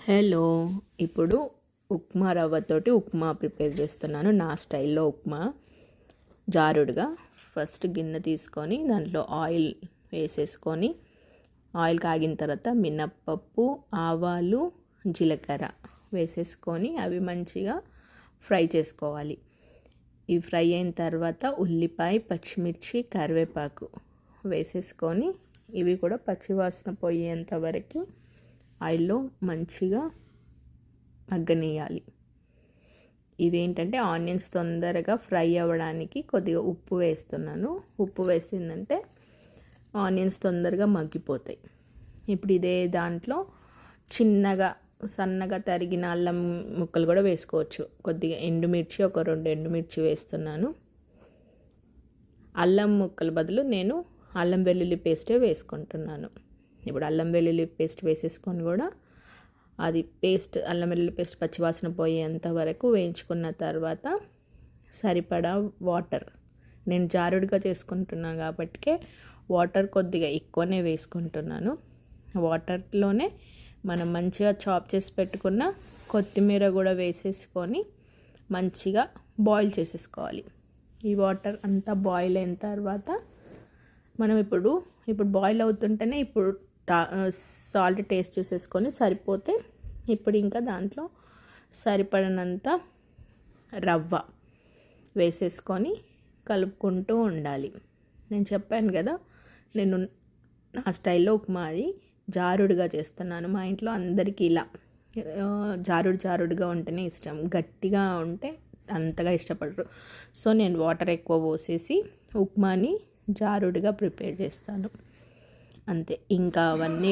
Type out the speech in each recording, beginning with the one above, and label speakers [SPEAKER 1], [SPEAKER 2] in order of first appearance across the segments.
[SPEAKER 1] Hello. ఇప్పుడు upma రవ్వతోటి upma prepare చేస్తున్నాను. నా స్టైల్లో ఉప్మా జారుడుగా. ఫస్ట్ గిన్నె తీసుకొని దాంట్లో ఆయిల్ వేసేసుకొని, ఆయిల్ కాగిన తర్వాత మినప్పప్పు, ఆవాలు, జీలకర్ర వేసేసుకొని అవి మంచిగా ఫ్రై చేసుకోవాలి. ఇవి ఫ్రై అయిన తర్వాత ఉల్లిపాయ, పచ్చిమిర్చి, కరివేపాకు వేసేసుకొని ఇవి కూడా పచ్చివాసన పోయేంత వరకు ఆయిల్లో మంచిగా మగ్గనియాలి. ఇవేంటంటే ఆనియన్స్ తొందరగా ఫ్రై అవ్వడానికి కొద్దిగా ఉప్పు వేస్తున్నాను. ఉప్పు వేసిందంటే ఆనియన్స్ తొందరగా మగ్గిపోతాయి. ఇప్పుడు ఇదే దాంట్లో చిన్నగా సన్నగా తరిగిన అల్లం ముక్కలు కూడా వేసుకోవచ్చు. కొద్దిగా ఎండుమిర్చి, ఒక 2 ఎండుమిర్చి వేస్తున్నాను. అల్లం ముక్కల బదులు నేను అల్లం వెల్లుల్లి పేస్టే వేసుకుంటున్నాను. ఇప్పుడు అల్లం వెల్లుల్లి పేస్ట్ వేసేసుకొని కూడా అది పేస్ట్, అల్లం వెల్లుల్లి పేస్ట్ పచ్చివాసన పోయేంత వరకు వేయించుకున్న తర్వాత సరిపడా వాటర్, నేను జారుడుగా చేసుకుంటున్నాను కాబట్టి వాటర్ కొద్దిగా ఎక్కువనే వేసుకుంటున్నాను. వాటర్లోనే మనం మంచిగా చాప్ చేసి పెట్టుకున్న కొత్తిమీర కూడా వేసేసుకొని మంచిగా బాయిల్ చేసేసుకోవాలి. ఈ వాటర్ అంతా బాయిల్ అయిన తర్వాత మనం ఇప్పుడు బాయిల్ అవుతుంటేనే ఇప్పుడు సాల్ట్ టేస్ట్ చూసేసుకొని సరిపోతే ఇప్పుడు ఇంకా దాంట్లో సరిపడినంత రవ్వ వేసేసుకొని కలుపుకుంటూ ఉండాలి. నేను చెప్పాను కదా, నేను నా స్టైల్లో ఉప్మా అది జారుడుగా చేస్తున్నాను. మా ఇంట్లో అందరికీ ఇలా జారుడుగా ఉంటేనే ఇష్టం. గట్టిగా ఉంటే అంతగా ఇష్టపడరు. సో నేను వాటర్ ఎక్కువ పోసేసి ఉప్మాని జారుడుగా ప్రిపేర్ చేస్తాను. అంతే. ఇంకా అవన్నీ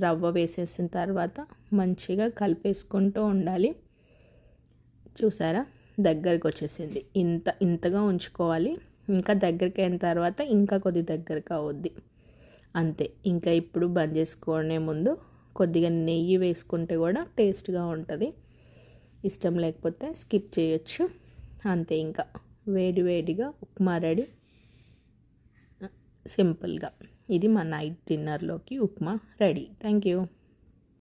[SPEAKER 1] రవ్వ వేసేసిన తర్వాత మంచిగా కలిపేసుకుంటూ ఉండాలి. చూసారా, దగ్గరికి వచ్చేసింది. ఇంతగా ఉంచుకోవాలి. ఇంకా దగ్గరికి అయిన తర్వాత ఇంకా కొద్ది దగ్గరకు అవుద్ది. అంతే. ఇంకా ఇప్పుడు బంద్ చేసుకునే ముందు కొద్దిగా నెయ్యి వేసుకుంటే కూడా టేస్ట్గా ఉంటుంది. ఇష్టం లేకపోతే స్కిప్ చేయొచ్చు. అంతే. ఇంకా వేడిగా ఉప్మా రెడీ, సింపుల్గా. ఇది మా నైట్ డిన్నర్లోకి ఉప్మా రెడీ. Thank you.